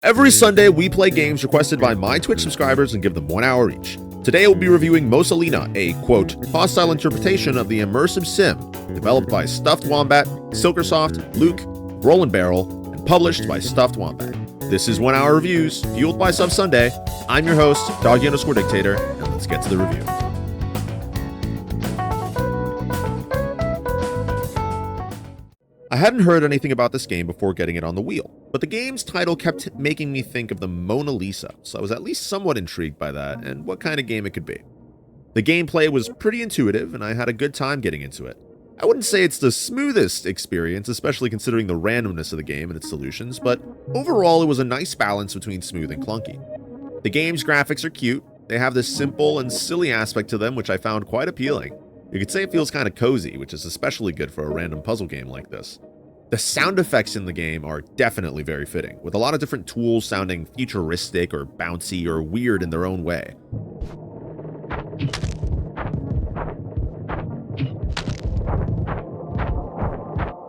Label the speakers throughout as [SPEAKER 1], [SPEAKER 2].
[SPEAKER 1] Every Sunday, we play games requested by my Twitch subscribers and give them 1 hour each. Today, we'll be reviewing Mosa Lina, a, quote, hostile interpretation of the immersive sim, developed by Stuffed Wombat, Silkersoft, Luke, Roll and Barrel, and published by Stuffed Wombat. This is 1 Hour Reviews, fueled by Sub Sunday. I'm your host, Doggy_Dictator, and let's get to the review. I hadn't heard anything about this game before getting it on the wheel, but the game's title kept making me think of the Mona Lisa, so I was at least somewhat intrigued by that and what kind of game it could be. The gameplay was pretty intuitive, and I had a good time getting into it. I wouldn't say it's the smoothest experience, especially considering the randomness of the game and its solutions, but overall it was a nice balance between smooth and clunky. The game's graphics are cute, they have this simple and silly aspect to them which I found quite appealing. You could say it feels kind of cozy, which is especially good for a random puzzle game like this. The sound effects in the game are definitely very fitting, with a lot of different tools sounding futuristic or bouncy or weird in their own way.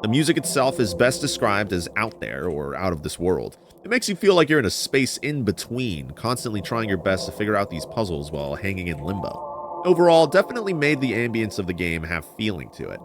[SPEAKER 1] The music itself is best described as out there or out of this world. It makes you feel like you're in a space in between, constantly trying your best to figure out these puzzles while hanging in limbo. Overall, definitely made the ambience of the game have feeling to it.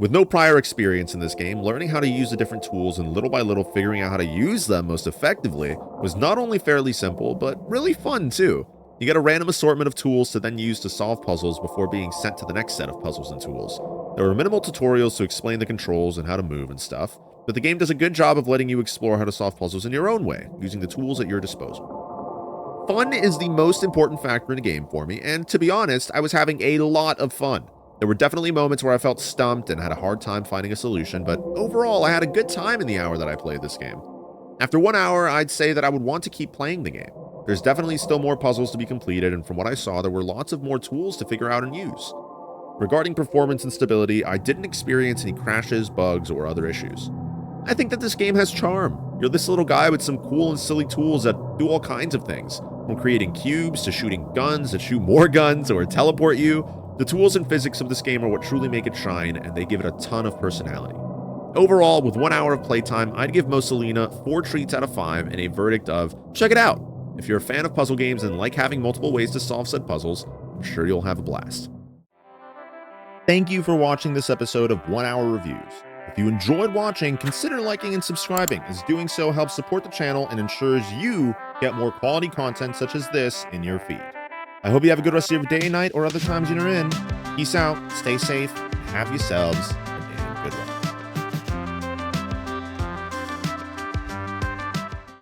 [SPEAKER 1] With no prior experience in this game, learning how to use the different tools and little by little figuring out how to use them most effectively was not only fairly simple, but really fun too. You get a random assortment of tools to then use to solve puzzles before being sent to the next set of puzzles and tools. There were minimal tutorials to explain the controls and how to move and stuff, but the game does a good job of letting you explore how to solve puzzles in your own way, using the tools at your disposal. Fun is the most important factor in a game for me, and to be honest, I was having a lot of fun. There were definitely moments where I felt stumped and had a hard time finding a solution, but overall I had a good time in the hour that I played this game. After 1 hour, I'd say that I would want to keep playing the game. There's definitely still more puzzles to be completed, and from what I saw, there were lots of more tools to figure out and use. Regarding performance and stability, I didn't experience any crashes, bugs, or other issues. I think that this game has charm. You're this little guy with some cool and silly tools that do all kinds of things, from creating cubes to shooting guns that shoot more guns or teleport you. The tools and physics of this game are what truly make it shine, and they give it a ton of personality. Overall, with 1 hour of playtime, I'd give Mosa Lina 4 treats out of 5 and a verdict of check it out. If you're a fan of puzzle games and like having multiple ways to solve said puzzles, I'm sure you'll have a blast. Thank you for watching this episode of 1 Hour Reviews. If you enjoyed watching, consider liking and subscribing, as doing so helps support the channel and ensures you get more quality content such as this in your feed. I hope you have a good rest of your day, night, or other times you're in. Peace out, stay safe, have yourselves